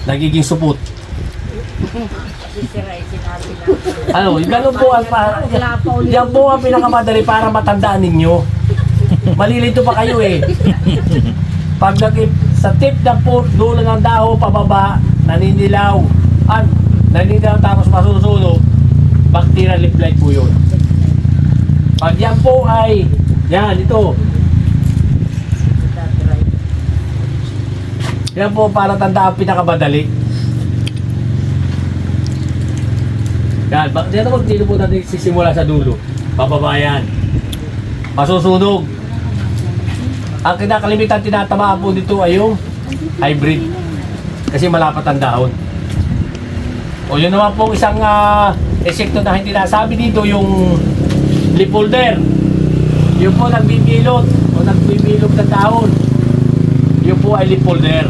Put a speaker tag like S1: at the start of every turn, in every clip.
S1: nagiging supot. Ano, ganun po ang yan po ang pinakamadali para matandaan ninyo. Malilito pa kayo eh. Pag sa tip ng dulo ng daho pababa, naninilaw. Naninilaw tapos masusunog, bacterial leaf blight po yun. Pag yan po ay, yan, ito. Yan po para tandaan pinakamadali. Yan, dito po, dito po natin sisimula sa dulo. Pababa yan. Masusunog. Ang kinakalimitan tinatamaan po dito ay yung hybrid. Kasi malapat ang dahon. O yun naman po isang insekto na hindi nasabi dito, yung leaf folder. Yun po nagbibilot o nagbibilog ng dahon. Yun po ay leaf folder.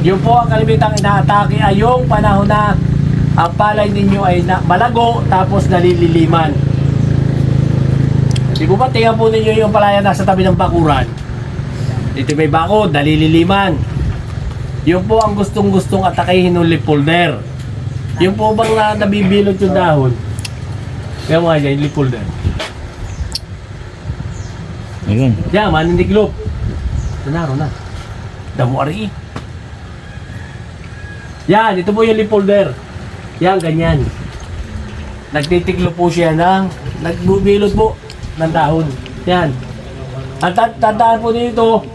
S1: Yun po ang kalimitang inaatake ay yung panahon na ang palay ninyo ay malago tapos nalililiman. Di po ba tingnan po ninyo yung palaya nasa tabi ng bakuran? Ito may bakod, nalililiman. Yun po ang gustong-gustong atakihin ng leaf folder. Yung po bang nabibilot yung dahon? Kaya mga dyan, yung leaf folder.
S2: Ayun.
S1: Diyan, maniniglop. Tanaro na. Damo ari. Yan, ito po yung leaf folder. Yan, ganyan. Nagtitiglo po siya ng, nagbubilot po ng dahon. Yan. At tandaan po dito,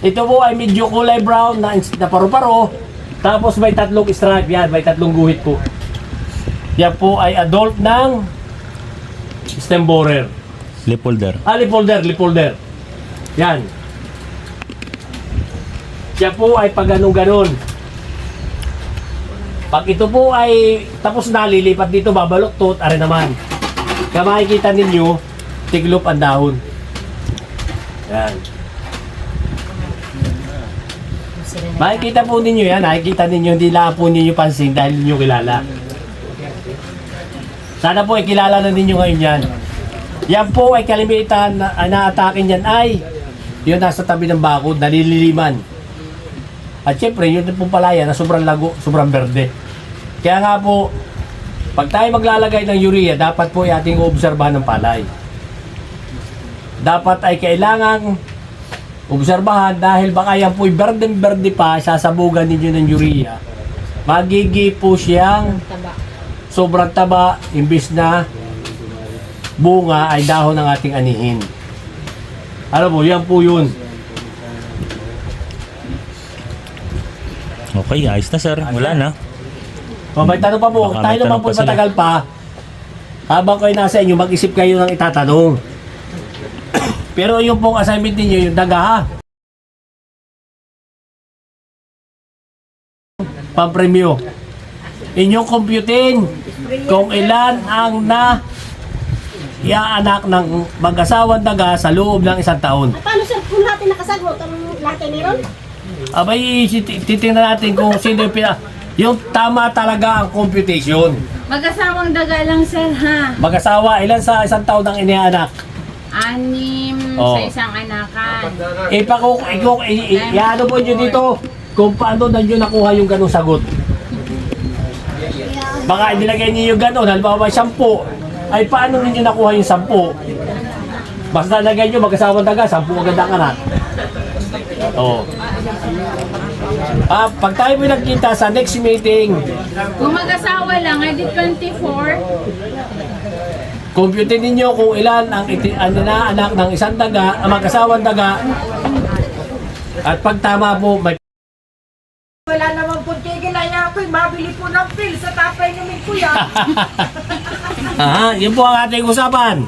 S1: ito po ay medyo kulay brown na paru-paro. Tapos may tatlong stripe. Yan, may tatlong guhit po. Yan po ay adult ng stem borer.
S2: Leaf folder.
S1: Leaf folder. Yan. Yan po ay pag ganun-ganon. Pag ito po ay tapos na, lilipat dito, babaluktot, are naman. Kaya makikita ninyo, tiglop ang dahon. Yan. Makikita po ninyo yan, nakikita ninyo, hindi lang po ninyo pansin dahil ninyo kilala. Sana po ay kilala na ninyo ngayon yan. Yan po ay kalimitan na naatake niyan ay yun nasa tabi ng bakod, nalililiman. At syempre, yun po palaya na sobrang lago, sobrang berde. Kaya nga po, pag tayo maglalagay ng urea, dapat po ay ating obserbahan ng palay. Dapat ay kailangang obserbahan dahil baka yan po'y berde-berde pa, sasabugan ninyo ng urea. Magigi po siyang sobrang taba, imbis na bunga ay dahon ng ating anihin. Alam mo, yan po yun.
S2: Okay, ayos na sir. Wala na.
S1: May tanong pa po.
S2: Baka
S1: Tayo naman po
S2: may tanong pa
S1: matagal pa. Habang kayo nasa inyo, mag-isip kayo ng itatanong. Pero yung pong assignment ninyo, yung daga ha. Pampremyo. Inyong computin kung ilan ang iaanak ng mag-asawang daga sa loob ng isang taon.
S3: Paano sir kung natin nakasagot ang natin meron?
S1: Abay, titingnan natin kung sino yung tama talaga ang computation.
S4: Mag-asawang daga lang, sir, ha?
S1: Mag-asawa, ilan sa isang taon ang inianak?
S4: 6
S1: Oh.
S4: sa isang anakan.
S1: Iano po nyo dito kung paano na nyo nakuha yung ganong sagot. Baka inilagay niyo yung ganon, halimbawa 10. Ay paano ninyo nakuha yung 10? Basta nagay nyo mag-asawang daga, 10 agad ang anak. Oo. Pag tayo may nagkita sa next meeting,
S4: Kung mag-asawa lang, edi 24.
S1: computin ninyo kung ilan ang anak ng isang daga, ang mag-asawang daga. At pag tama po, may
S3: Wala naman po tigil ay ako'y mabili po ng pill sa tapay namin kuya.
S1: yun po ang ating usapan.